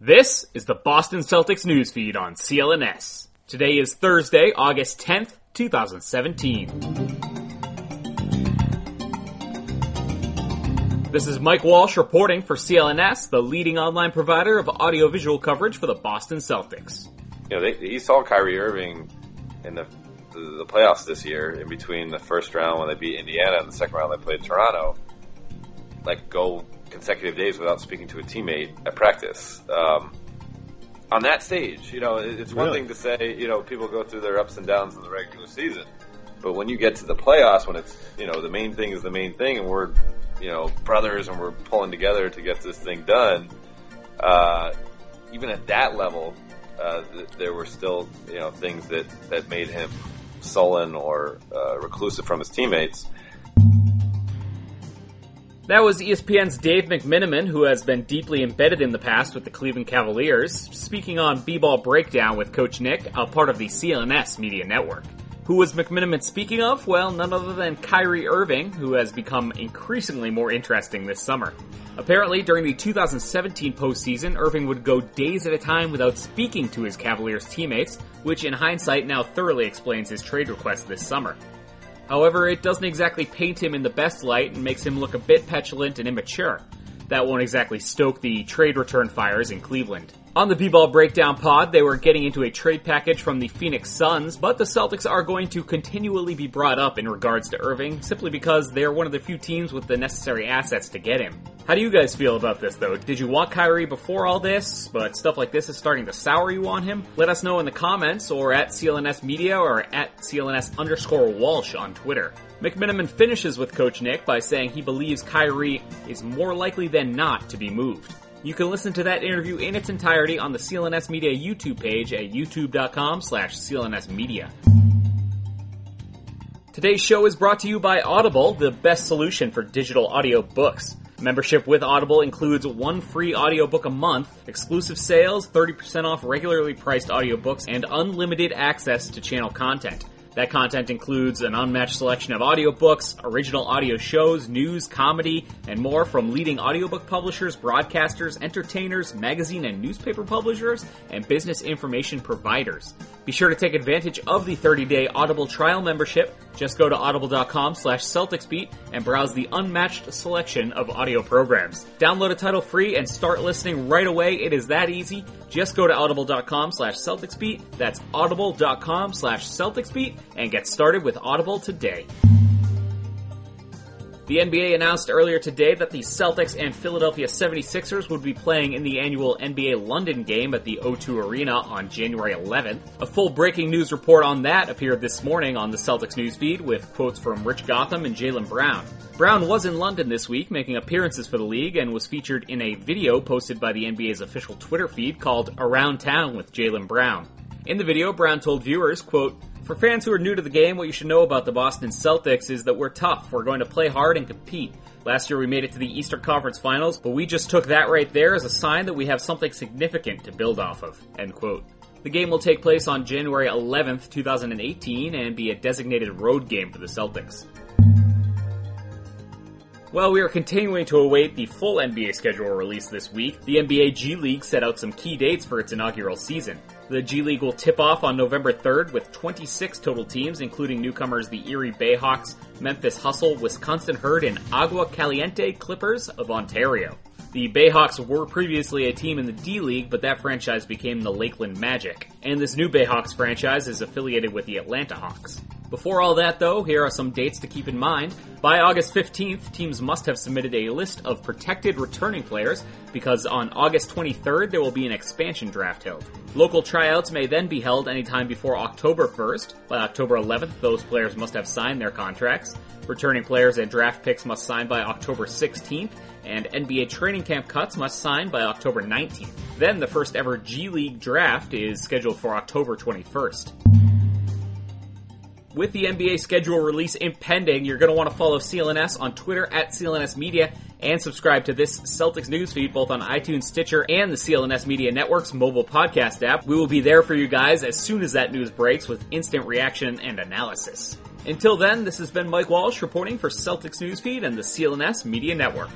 This is the Boston Celtics newsfeed on CLNS. Today is Thursday, August 10th, 2017. This is Mike Walsh reporting for CLNS, the leading online provider of audiovisual coverage for the Boston Celtics. You know, he saw Kyrie Irving in the playoffs this year, in between the first round when they beat Indiana and the second round they played Toronto, go consecutive days without speaking to a teammate at practice. On that stage, it's one thing to say, people go through their ups and downs in the regular season, but when you get to the playoffs, when it's, the main thing is the main thing, and we're, brothers and we're pulling together to get this thing done, even at that level, there were still, things that made him sullen or reclusive from his teammates. That was ESPN's Dave McMenamin, who has been deeply embedded in the past with the Cleveland Cavaliers, speaking on BBall Breakdown with Coach Nick, a part of the CLNS Media Network. Who was McMenamin speaking of? Well, none other than Kyrie Irving, who has become increasingly more interesting this summer. Apparently, during the 2017 postseason, Irving would go days at a time without speaking to his Cavaliers teammates, which in hindsight now thoroughly explains his trade request this summer. However, it doesn't exactly paint him in the best light and makes him look a bit petulant and immature. That won't exactly stoke the trade return fires in Cleveland. On the BBall Breakdown pod, they were getting into a trade package from the Phoenix Suns, but the Celtics are going to continually be brought up in regards to Irving, simply because they're one of the few teams with the necessary assets to get him. How do you guys feel about this, though? Did you want Kyrie before all this, but stuff like this is starting to sour you on him? Let us know in the comments, or at CLNS Media, or at CLNS_Walsh on Twitter. McMenamin finishes with Coach Nick by saying he believes Kyrie is more likely than not to be moved. You can listen to that interview in its entirety on the CLNS Media YouTube page at youtube.com/CLNS Media. Today's show is brought to you by Audible, the best solution for digital audio books. Membership with Audible includes one free audiobook a month, exclusive sales, 30% off regularly priced audiobooks, and unlimited access to channel content. That content includes an unmatched selection of audiobooks, original audio shows, news, comedy, and more from leading audiobook publishers, broadcasters, entertainers, magazine and newspaper publishers, and business information providers. Be sure to take advantage of the 30-day Audible trial membership. Just go to audible.com/CelticsBeat and browse the unmatched selection of audio programs. Download a title free and start listening right away. It is that easy. Just go to audible.com/CelticsBeat. That's audible.com/CelticsBeat and get started with Audible today. The NBA announced earlier today that the Celtics and Philadelphia 76ers would be playing in the annual NBA London game at the O2 Arena on January 11th. A full breaking news report on that appeared this morning on the Celtics newsfeed with quotes from Rich Gotham and Jaylen Brown. Brown was in London this week making appearances for the league and was featured in a video posted by the NBA's official Twitter feed called Around Town with Jaylen Brown. In the video, Brown told viewers, quote, "For fans who are new to the game, what you should know about the Boston Celtics is that we're tough. We're going to play hard and compete. Last year we made it to the Eastern Conference Finals, but we just took that right there as a sign that we have something significant to build off of." End quote. The game will take place on January 11th, 2018, and be a designated road game for the Celtics. Well, we are continuing to await the full NBA schedule release this week. The NBA G League set out some key dates for its inaugural season. The G League will tip off on November 3rd with 26 total teams, including newcomers the Erie Bayhawks, Memphis Hustle, Wisconsin Herd, and Agua Caliente Clippers of Ontario. The Bayhawks were previously a team in the D League, but that franchise became the Lakeland Magic. And this new Bayhawks franchise is affiliated with the Atlanta Hawks. Before all that, though, here are some dates to keep in mind. By August 15th, teams must have submitted a list of protected returning players, because on August 23rd, there will be an expansion draft held. Local tryouts may then be held anytime before October 1st. By October 11th, those players must have signed their contracts. Returning players and draft picks must sign by October 16th, and NBA training camp cuts must sign by October 19th. Then the first ever G League draft is scheduled for October 21st. With the NBA schedule release impending, you're going to want to follow CLNS on Twitter at CLNS Media and subscribe to this Celtics newsfeed both on iTunes, Stitcher, and the CLNS Media Network's mobile podcast app. We will be there for you guys as soon as that news breaks with instant reaction and analysis. Until then, this has been Mike Walsh reporting for Celtics Newsfeed and the CLNS Media Network.